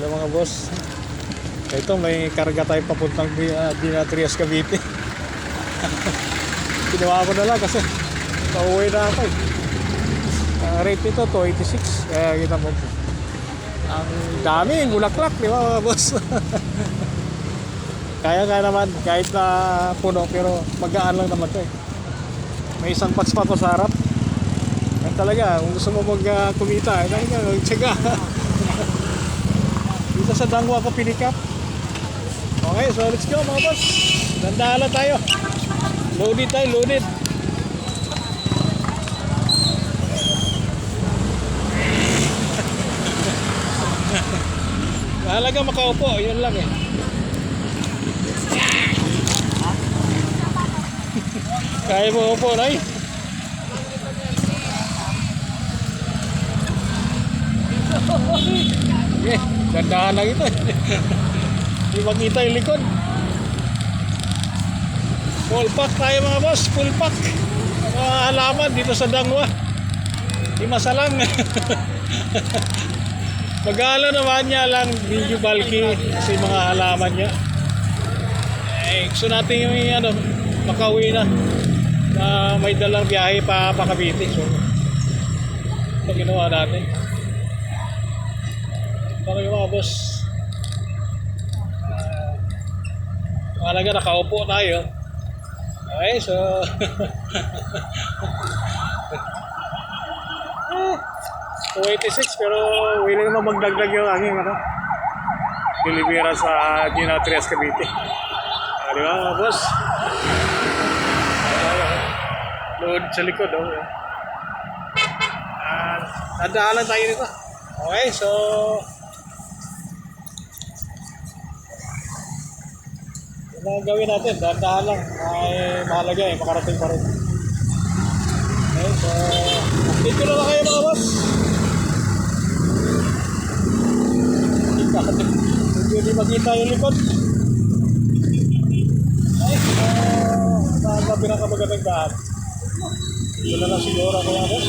Hello mga boss. Ito may karga tayo papuntang Dinatrias, Cavite. Ginawa ko na lang kasi pauwi na ako eh. Rate nito 286. Kaya kita mo. Ang daming bulaklak, di ba mga boss? Kaya naman kahit na puno pero magaan lang naman to eh. May isang patch pa to sa harap. Yan talaga, kung gusto mo kumita, talaga magtsaga. Dito sa Dangwa ko pinikap. Okay, so let's go mga boss. Dandahan lang tayo. Loaded tayo, loaded. Mahalaga makaupo, yun lang eh. Kaya mo upo, Nay? Okay, dandahan lang ito. Hindi makita yung likod. Full pack tayo mga boss, full pack. Mga halaman dito sa Dangwa. Di masalang. Magala naman niya lang medyo bulky kasi mga halaman niya. Gusto natin yung makauwi na may dalang biyahe pa Cavite. So ito ginawa natin. Ito yung mga boss. Mahalaga nakaupo tayo. Okay, so 286 pero willing naman magdagdag yung aking Pilipira sa Dinatrias, Cavite. Di ba mga boss? Load sa likod tandaan lang tayo nito. Okay, so yung gawin natin, dahan lang ay mahalaga eh, makarating pa rin. Okay, so dito na lang kayo mga boss. Hindi makita yung likod. Okay, so saan ba pinakamagandang daan? Dito na lang siguro ako mga boss.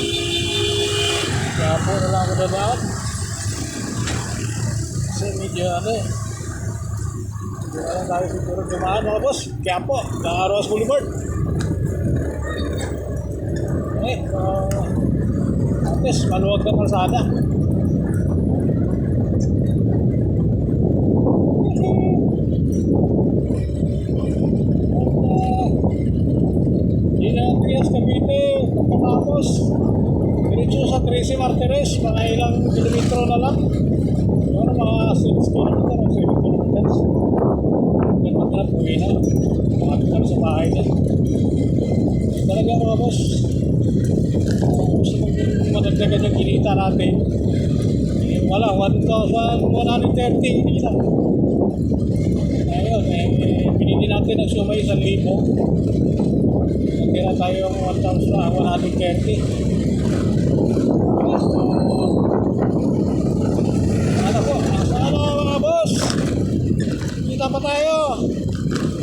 Kaya po na lang ako dadaan. Kasi medyo hindi na lang tayo siguro dumaan mga boss. Kaya po, Aroas Boulevard. Okay, at least maluwag na kalsada. Dinatrias, Cavite, pagkatapos diretso sa 13 Martires, mga ilang kilometro na lang. Mga 6 kilometers o 7 kilometers. Maglap, uwi na. Makakita sa bahay na. Talaga mga boss, gusto mong madagdagan yung kinita natin. Wala, 1,130 kinita. Ayun, pinili natin ang sumay 1,000. Natira tayo yung 1,130. Ano po, sana mga boss, kita pa tayo.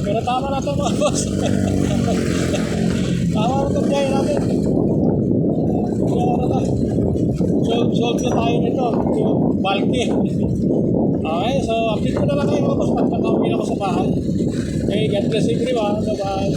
Pero tama na ito mga boss. Tama na ito biyahe natin. Solve na tayo nito. Bulky. Okay, so update ko na lang kayo mga boss pag nakauwi na ako sa bahay. Okay, God bless everyone. Bye-bye.